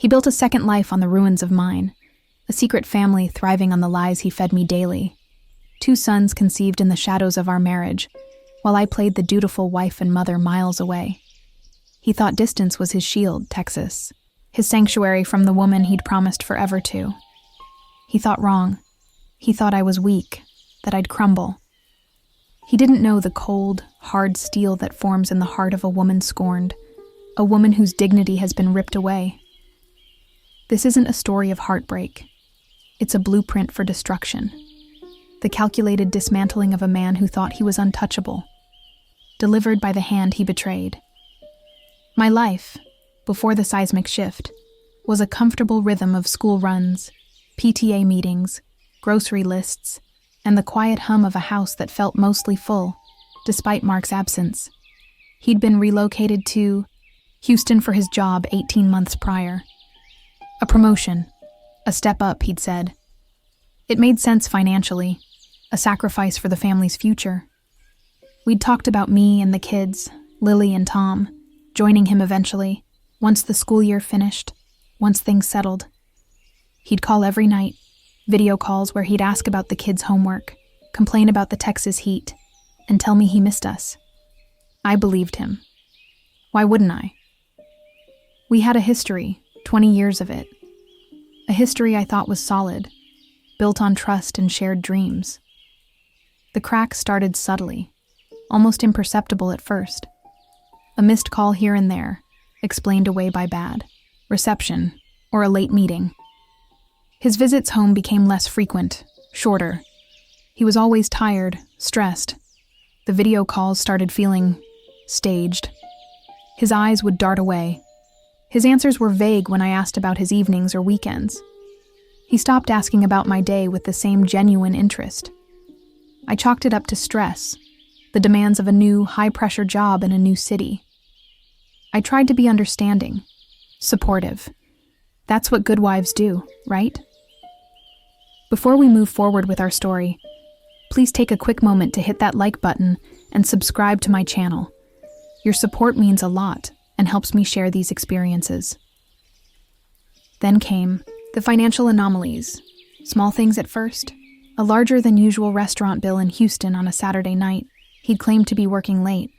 He built a second life on the ruins of mine, a secret family thriving on the lies he fed me daily. 2 sons conceived in the shadows of our marriage, while I played the dutiful wife and mother miles away. He thought distance was his shield, Texas, his sanctuary from the woman he'd promised forever to. He thought wrong. He thought I was weak, that I'd crumble. He didn't know the cold, hard steel that forms in the heart of a woman scorned, a woman whose dignity has been ripped away. This isn't a story of heartbreak. It's a blueprint for destruction. The calculated dismantling of a man who thought he was untouchable, delivered by the hand he betrayed. My life, before the seismic shift, was a comfortable rhythm of school runs, PTA meetings, grocery lists, and the quiet hum of a house that felt mostly full, despite Mark's absence. He'd been relocated to Houston for his job 18 months prior. A promotion, a step up, he'd said. It made sense financially, a sacrifice for the family's future. We'd talked about me and the kids, Lily and Tom, joining him eventually, once the school year finished, once things settled. He'd call every night, video calls where he'd ask about the kids' homework, complain about the Texas heat, and tell me he missed us. I believed him. Why wouldn't I? We had a history, 20 years of it. A history I thought was solid, built on trust and shared dreams. The cracks started subtly, almost imperceptible at first. A missed call here and there, explained away by bad reception or a late meeting. His visits home became less frequent, shorter. He was always tired, stressed. The video calls started feeling staged. His eyes would dart away. His answers were vague when I asked about his evenings or weekends. He stopped asking about my day with the same genuine interest. I chalked it up to stress, the demands of a new, high-pressure job in a new city. I tried to be understanding, supportive. That's what good wives do, right? Before we move forward with our story, please take a quick moment to hit that like button and subscribe to my channel. Your support means a lot and helps me share these experiences. Then came the financial anomalies. Small things at first. A larger than usual restaurant bill in Houston on a Saturday night. He'd claimed to be working late.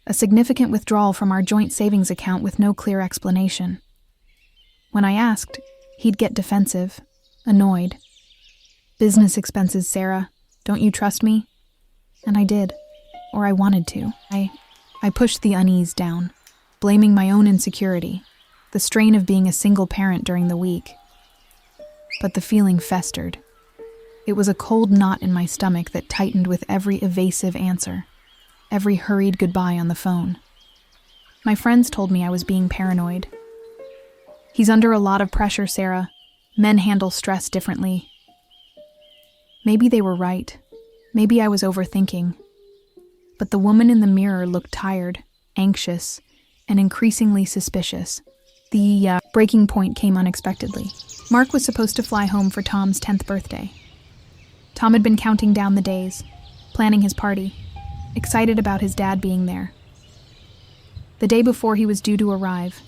A significant withdrawal from our joint savings account with no clear explanation. When I asked, he'd get defensive, annoyed. Business expenses, Sarah. Don't you trust me? And I did. Or I wanted to. I pushed the unease down, blaming my own insecurity, the strain of being a single parent during the week. But the feeling festered. It was a cold knot in my stomach that tightened with every evasive answer, every hurried goodbye on the phone. My friends told me I was being paranoid. He's under a lot of pressure, Sarah. Men handle stress differently. Maybe they were right. Maybe I was overthinking. But the woman in the mirror looked tired, anxious, and increasingly suspicious. The breaking point came unexpectedly. Mark was supposed to fly home for Tom's 10th birthday. Tom had been counting down the days, planning his party, excited about his dad being there. The day before he was due to arrive,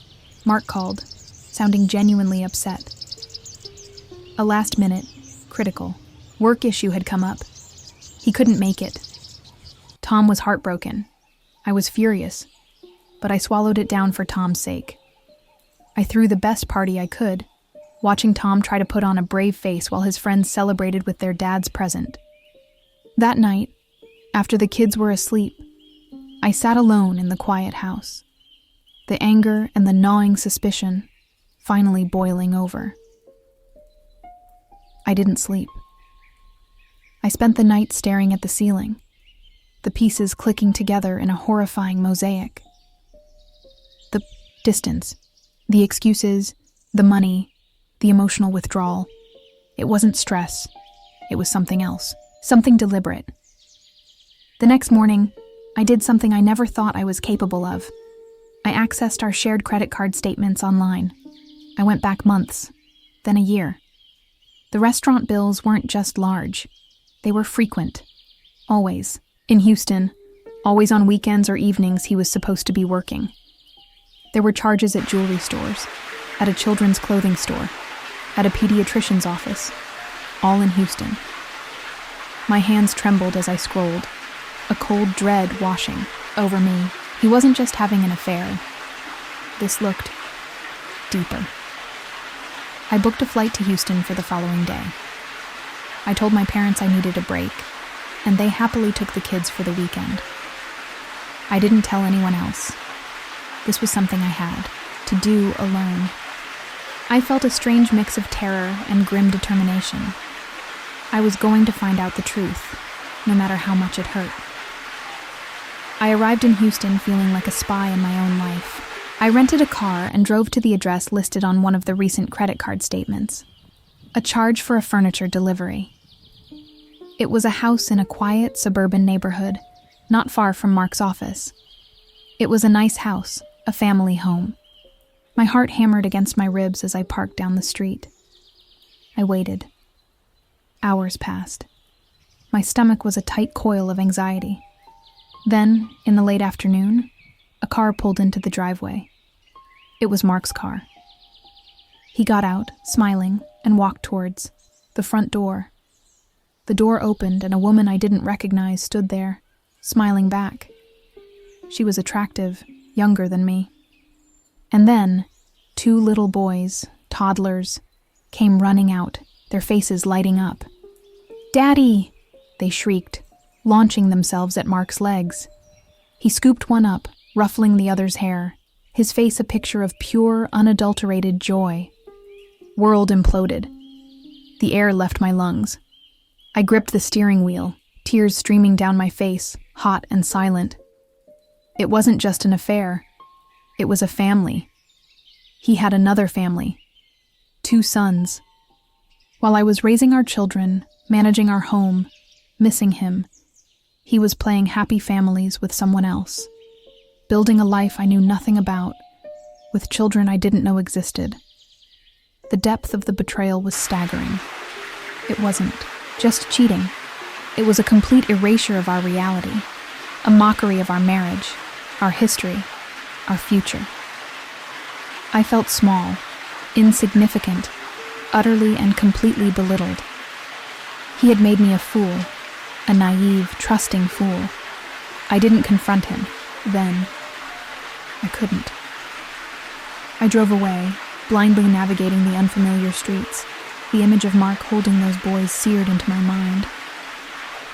Mark called, sounding genuinely upset. A last-minute, critical, work issue had come up. He couldn't make it. Tom was heartbroken. I was furious, but I swallowed it down for Tom's sake. I threw the best party I could, watching Tom try to put on a brave face while his friends celebrated with their dad's present. That night, after the kids were asleep, I sat alone in the quiet house, the anger and the gnawing suspicion finally boiling over. I didn't sleep. I spent the night staring at the ceiling, the pieces clicking together in a horrifying mosaic. The distance, the excuses, the money, the emotional withdrawal. It wasn't stress. It was something else, something deliberate. The next morning, I did something I never thought I was capable of. I accessed our shared credit card statements online. I went back months, then a year. The restaurant bills weren't just large. They were frequent. Always. In Houston, always on weekends or evenings he was supposed to be working. There were charges at jewelry stores, at a children's clothing store, at a pediatrician's office, all in Houston. My hands trembled as I scrolled, a cold dread washing over me. He wasn't just having an affair. This looked deeper. I booked a flight to Houston for the following day. I told my parents I needed a break, and they happily took the kids for the weekend. I didn't tell anyone else. This was something I had to do alone. I felt a strange mix of terror and grim determination. I was going to find out the truth, no matter how much it hurt. I arrived in Houston feeling like a spy in my own life. I rented a car and drove to the address listed on one of the recent credit card statements. A charge for a furniture delivery. It was a house in a quiet suburban neighborhood, not far from Mark's office. It was a nice house, a family home. My heart hammered against my ribs as I parked down the street. I waited. Hours passed. My stomach was a tight coil of anxiety. Then, in the late afternoon, a car pulled into the driveway. It was Mark's car. He got out, smiling, and walked towards the front door. The door opened and a woman I didn't recognize stood there, smiling back. She was attractive, younger than me. And then, 2 little boys, toddlers, came running out, their faces lighting up. "Daddy!" they shrieked, launching themselves at Mark's legs. He scooped one up, ruffling the other's hair, his face a picture of pure, unadulterated joy. World imploded. The air left my lungs. I gripped the steering wheel, tears streaming down my face, hot and silent. It wasn't just an affair. It was a family. He had another family. 2 sons. While I was raising our children, managing our home, missing him, he was playing happy families with someone else, building a life I knew nothing about, with children I didn't know existed. The depth of the betrayal was staggering. It wasn't just cheating. It was a complete erasure of our reality, a mockery of our marriage, our history, our future. I felt small, insignificant, utterly and completely belittled. He had made me a fool, a naive, trusting fool. I didn't confront him, then. I couldn't. I drove away, blindly navigating the unfamiliar streets, the image of Mark holding those boys seared into my mind.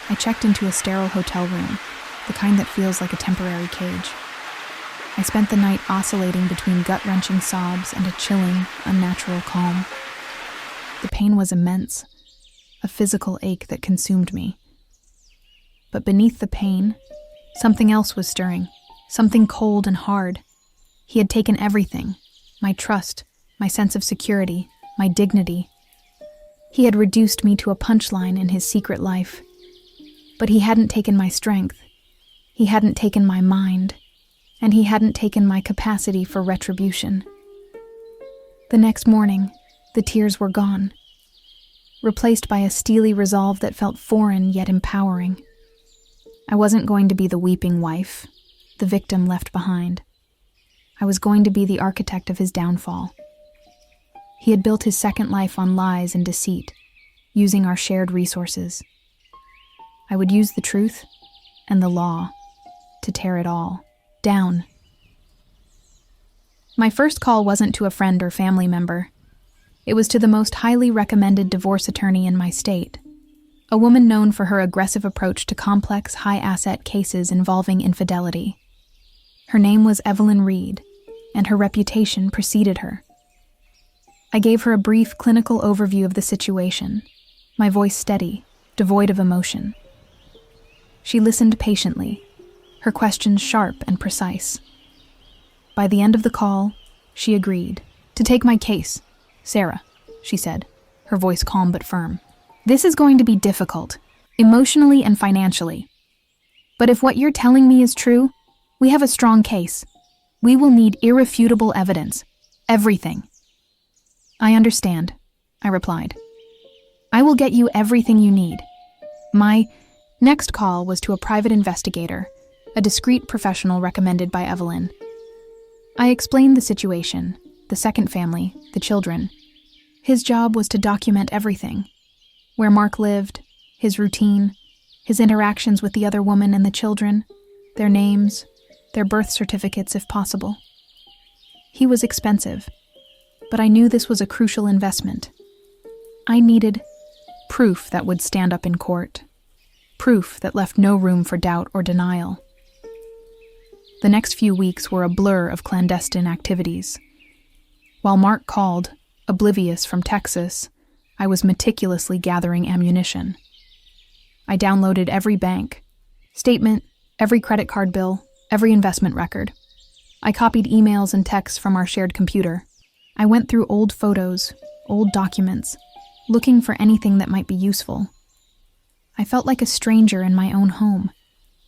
I checked into a sterile hotel room, the kind that feels like a temporary cage. I spent the night oscillating between gut-wrenching sobs and a chilling, unnatural calm. The pain was immense, a physical ache that consumed me. But beneath the pain, something else was stirring, something cold and hard. He had taken everything, my trust, my sense of security, my dignity. He had reduced me to a punchline in his secret life. But he hadn't taken my strength. He hadn't taken my mind. And he hadn't taken my capacity for retribution. The next morning, the tears were gone, replaced by a steely resolve that felt foreign yet empowering. I wasn't going to be the weeping wife, the victim left behind. I was going to be the architect of his downfall. He had built his second life on lies and deceit, using our shared resources. I would use the truth and the law to tear it all down. My first call wasn't to a friend or family member. It was to the most highly recommended divorce attorney in my state, a woman known for her aggressive approach to complex, high-asset cases involving infidelity. Her name was Evelyn Reed, and her reputation preceded her. I gave her a brief clinical overview of the situation, my voice steady, devoid of emotion. She listened patiently, her questions sharp and precise. By the end of the call, she agreed. "To take my case, Sarah," she said, her voice calm but firm. "This is going to be difficult, emotionally and financially. But if what you're telling me is true, we have a strong case. We will need irrefutable evidence. Everything." "I understand," I replied. "I will get you everything you need." My next call was to a private investigator, a discreet professional recommended by Evelyn. I explained the situation, the second family, the children. His job was to document everything: where Mark lived, his routine, his interactions with the other woman and the children, their names, their birth certificates if possible. He was expensive, but I knew this was a crucial investment. I needed proof that would stand up in court, proof that left no room for doubt or denial. The next few weeks were a blur of clandestine activities. While Mark called, oblivious from Texas, I was meticulously gathering ammunition. I downloaded every bank statement, every credit card bill, every investment record. I copied emails and texts from our shared computer. I went through old photos, old documents, looking for anything that might be useful. I felt like a stranger in my own home,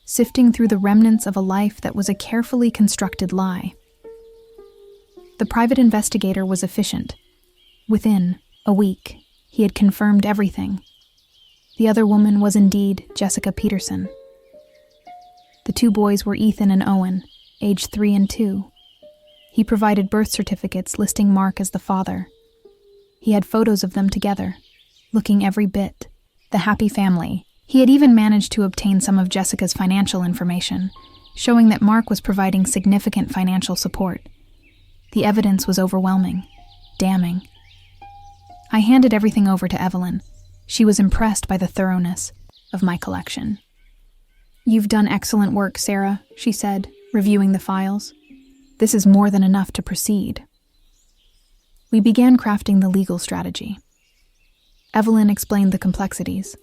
sifting through the remnants of a life that was a carefully constructed lie. The private investigator was efficient. Within a week, he had confirmed everything. The other woman was indeed Jessica Peterson. The two boys were Ethan and Owen, aged 3 and 2. He provided birth certificates listing Mark as the father. He had photos of them together, looking every bit the happy family. He had even managed to obtain some of Jessica's financial information, showing that Mark was providing significant financial support. The evidence was overwhelming, damning. I handed everything over to Evelyn. She was impressed by the thoroughness of my collection. "You've done excellent work, Sarah," she said, reviewing the files. "This is more than enough to proceed." We began crafting the legal strategy. Evelyn explained the complexities.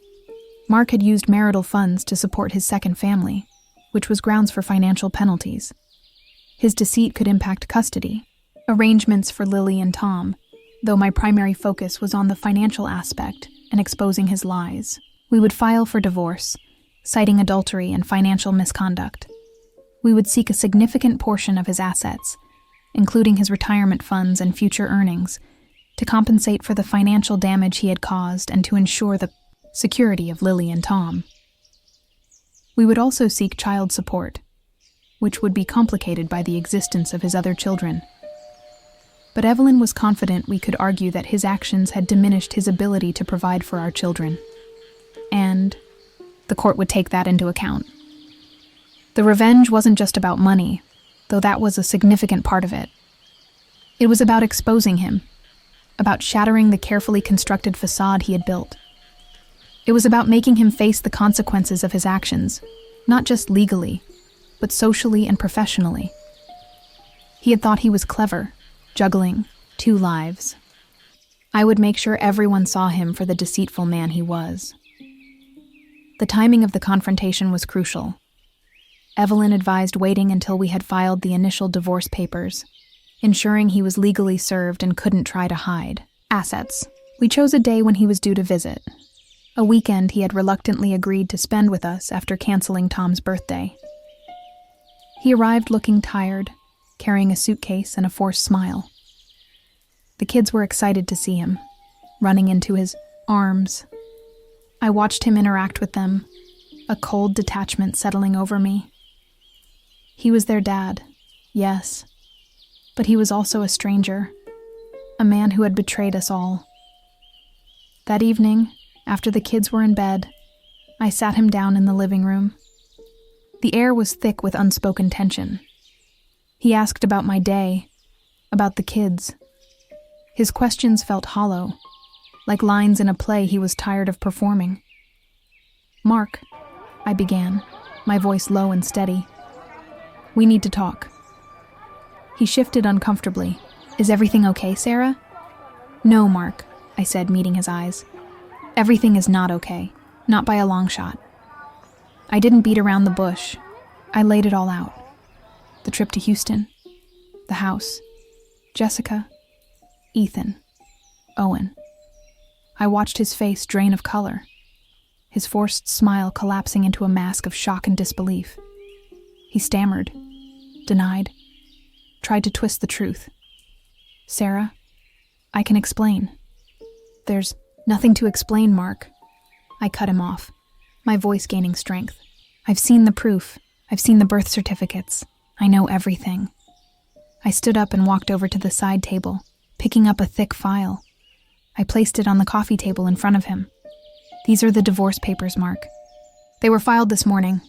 Mark had used marital funds to support his second family, which was grounds for financial penalties. His deceit could impact custody, arrangements for Lily and Tom, though my primary focus was on the financial aspect and exposing his lies. We would file for divorce, citing adultery and financial misconduct. We would seek a significant portion of his assets, including his retirement funds and future earnings, to compensate for the financial damage he had caused and to ensure the security of Lily and Tom. We would also seek child support, which would be complicated by the existence of his other children. But Evelyn was confident we could argue that his actions had diminished his ability to provide for our children. And the court would take that into account. The revenge wasn't just about money, though that was a significant part of it. It was about exposing him, about shattering the carefully constructed facade he had built. It was about making him face the consequences of his actions, not just legally, but socially and professionally. He had thought he was clever, juggling 2 lives. I would make sure everyone saw him for the deceitful man he was. The timing of the confrontation was crucial. Evelyn advised waiting until we had filed the initial divorce papers, ensuring he was legally served and couldn't try to hide assets. We chose a day when he was due to visit, a weekend he had reluctantly agreed to spend with us after canceling Tom's birthday. He arrived looking tired, carrying a suitcase and a forced smile. The kids were excited to see him, running into his arms. I watched him interact with them, a cold detachment settling over me. He was their dad, yes, but he was also a stranger, a man who had betrayed us all. That evening, after the kids were in bed, I sat him down in the living room. The air was thick with unspoken tension. He asked about my day, about the kids. His questions felt hollow, like lines in a play he was tired of performing. "Mark," I began, my voice low and steady. "We need to talk." He shifted uncomfortably. "Is everything okay, Sarah?" "No, Mark," I said, meeting his eyes. "Everything is not okay, not by a long shot." I didn't beat around the bush. I laid it all out. The trip to Houston, the house, Jessica, Ethan, Owen. I watched his face drain of color, his forced smile collapsing into a mask of shock and disbelief. He stammered, denied, tried to twist the truth. "Sarah, I can explain." "There's nothing to explain, Mark." I cut him off, my voice gaining strength. "I've seen the proof. I've seen the birth certificates. I know everything." I stood up and walked over to the side table, picking up a thick file. I placed it on the coffee table in front of him. These are the divorce papers, Mark. They were filed this morning.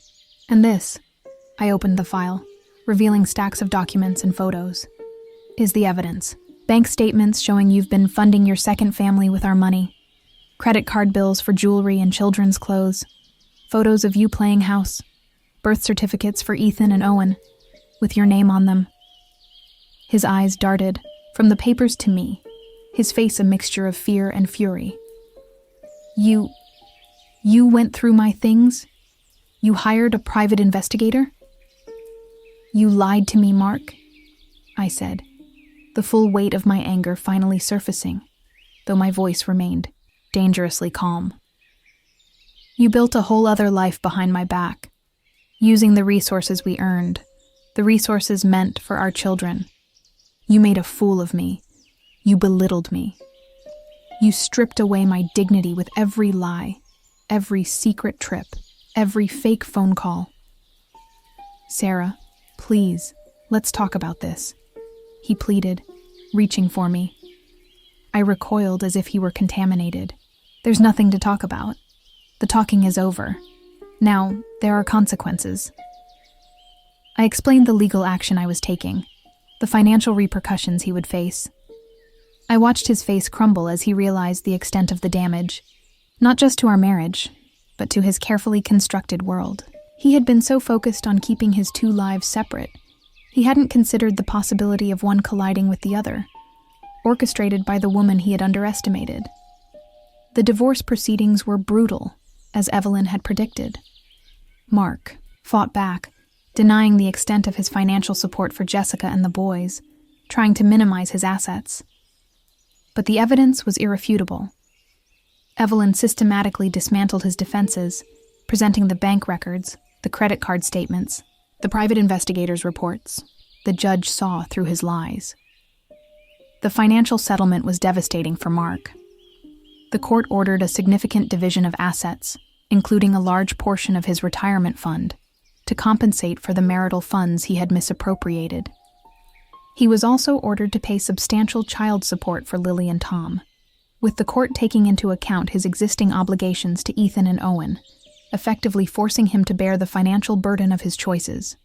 And this, I opened the file, revealing stacks of documents and photos, is the evidence. Bank statements showing you've been funding your second family with our money. Credit card bills for jewelry and children's clothes. Photos of you playing house. Birth certificates for Ethan and Owen, with your name on them. His eyes darted from the papers to me, his face a mixture of fear and fury. You went through my things? You hired a private investigator? You lied to me, Mark, I said, the full weight of my anger finally surfacing, though my voice remained dangerously calm. You built a whole other life behind my back, using the resources we earned, the resources meant for our children. You made a fool of me. You belittled me. You stripped away my dignity with every lie, every secret trip, every fake phone call. Sarah, please, let's talk about this, he pleaded, reaching for me. I recoiled as if he were contaminated. There's nothing to talk about. The talking is over. Now, there are consequences. I explained the legal action I was taking, the financial repercussions he would face. I watched his face crumble as he realized the extent of the damage, not just to our marriage, but to his carefully constructed world. He had been so focused on keeping his two lives separate, he hadn't considered the possibility of one colliding with the other, orchestrated by the woman he had underestimated. The divorce proceedings were brutal, as Evelyn had predicted. Mark fought back, denying the extent of his financial support for Jessica and the boys, trying to minimize his assets. But the evidence was irrefutable. Evelyn systematically dismantled his defenses, presenting the bank records, the credit card statements, the private investigators' reports. The judge saw through his lies. The financial settlement was devastating for Mark. The court ordered a significant division of assets, including a large portion of his retirement fund, to compensate for the marital funds he had misappropriated. He was also ordered to pay substantial child support for Lily and Tom, with the court taking into account his existing obligations to Ethan and Owen, effectively forcing him to bear the financial burden of his choices.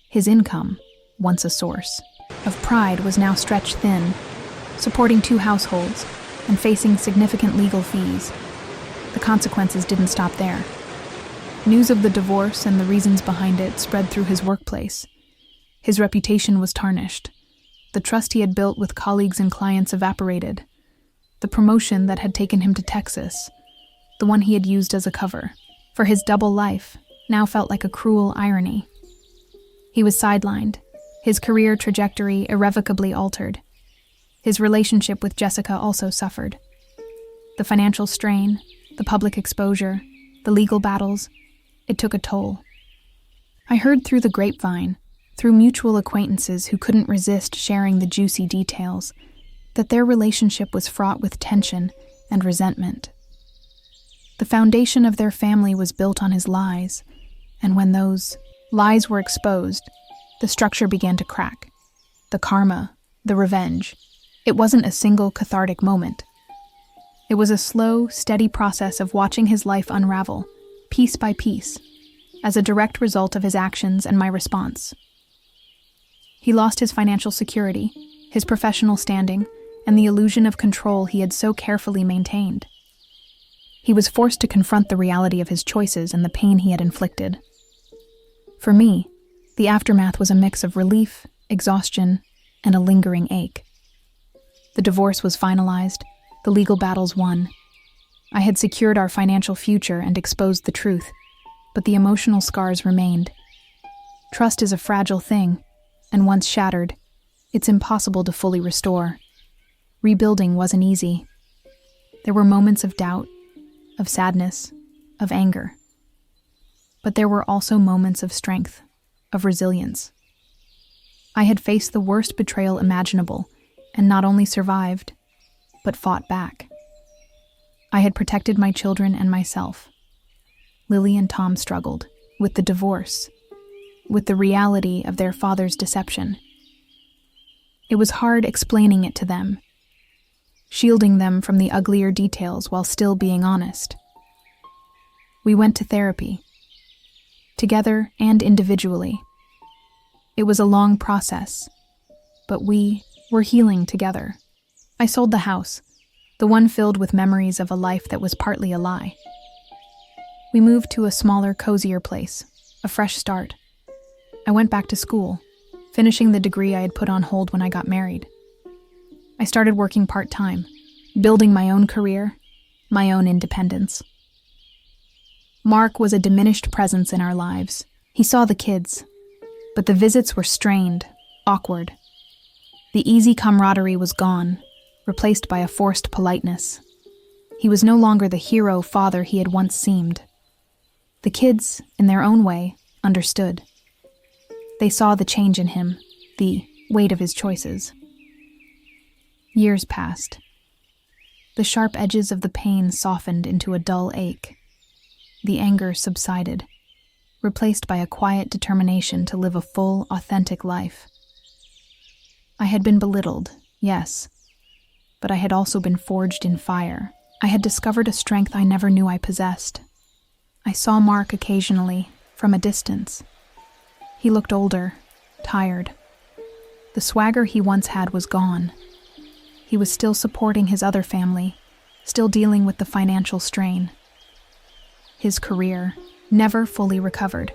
His income, once a source of pride, was now stretched thin, supporting two households and facing significant legal fees. The consequences didn't stop there. News of the divorce and the reasons behind it spread through his workplace. His reputation was tarnished. The trust he had built with colleagues and clients evaporated. The promotion that had taken him to Texas, the one he had used as a cover for his double life, now felt like a cruel irony. He was sidelined, his career trajectory irrevocably altered. His relationship with Jessica also suffered. The financial strain, the public exposure, the legal battles, it took a toll. I heard through the grapevine, through mutual acquaintances who couldn't resist sharing the juicy details, that their relationship was fraught with tension and resentment. The foundation of their family was built on his lies, and when those lies were exposed, the structure began to crack. The karma, the revenge, it wasn't a single cathartic moment. It was a slow, steady process of watching his life unravel, piece by piece, as a direct result of his actions and my response. He lost his financial security, his professional standing, and the illusion of control he had so carefully maintained. He was forced to confront the reality of his choices and the pain he had inflicted. For me, the aftermath was a mix of relief, exhaustion, and a lingering ache. The divorce was finalized, the legal battles won. I had secured our financial future and exposed the truth, but the emotional scars remained. Trust is a fragile thing, and once shattered, it's impossible to fully restore. Rebuilding wasn't easy. There were moments of doubt, of sadness, of anger. But there were also moments of strength, of resilience. I had faced the worst betrayal imaginable, and not only survived, but fought back. I had protected my children and myself. Lily and Tom struggled with the divorce, with the reality of their father's deception. It was hard explaining it to them, shielding them from the uglier details while still being honest. We went to therapy, together and individually. It was a long process, but we were healing together. I sold the house, the one filled with memories of a life that was partly a lie. We moved to a smaller, cozier place, a fresh start. I went back to school, finishing the degree I had put on hold when I got married. I started working part-time, building my own career, my own independence. Mark was a diminished presence in our lives. He saw the kids, but the visits were strained, awkward. The easy camaraderie was gone, replaced by a forced politeness. He was no longer the hero father he had once seemed. The kids, in their own way, understood. They saw the change in him, the weight of his choices. Years passed. The sharp edges of the pain softened into a dull ache. The anger subsided, replaced by a quiet determination to live a full, authentic life. I had been belittled, yes, but I had also been forged in fire. I had discovered a strength I never knew I possessed. I saw Mark occasionally, from a distance. He looked older, tired. The swagger he once had was gone. He was still supporting his other family, still dealing with the financial strain. His career never fully recovered.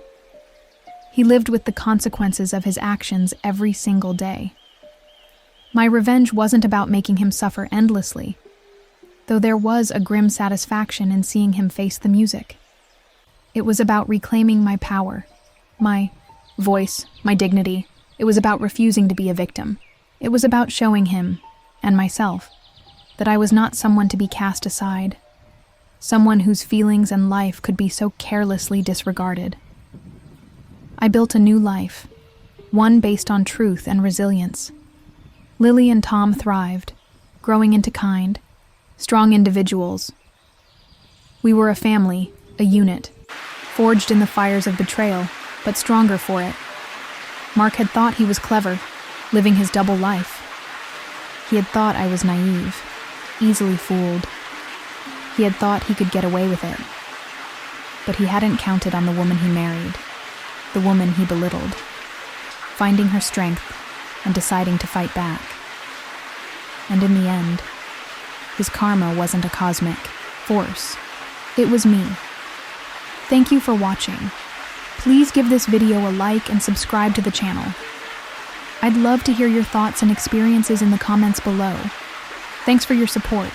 He lived with the consequences of his actions every single day. My revenge wasn't about making him suffer endlessly, though there was a grim satisfaction in seeing him face the music. It was about reclaiming my power, my voice, my dignity. It was about refusing to be a victim. It was about showing him, and myself, that I was not someone to be cast aside, someone whose feelings and life could be so carelessly disregarded. I built a new life, one based on truth and resilience. Lily and Tom thrived, growing into kind, strong individuals. We were a family, a unit, forged in the fires of betrayal, but stronger for it. Mark had thought he was clever, living his double life. He had thought I was naive, easily fooled. He had thought he could get away with it. But he hadn't counted on the woman he married, the woman he belittled, finding her strength and deciding to fight back. And in the end, his karma wasn't a cosmic force. It was me. Thank you for watching. Please give this video a like and subscribe to the channel. I'd love to hear your thoughts and experiences in the comments below. Thanks for your support.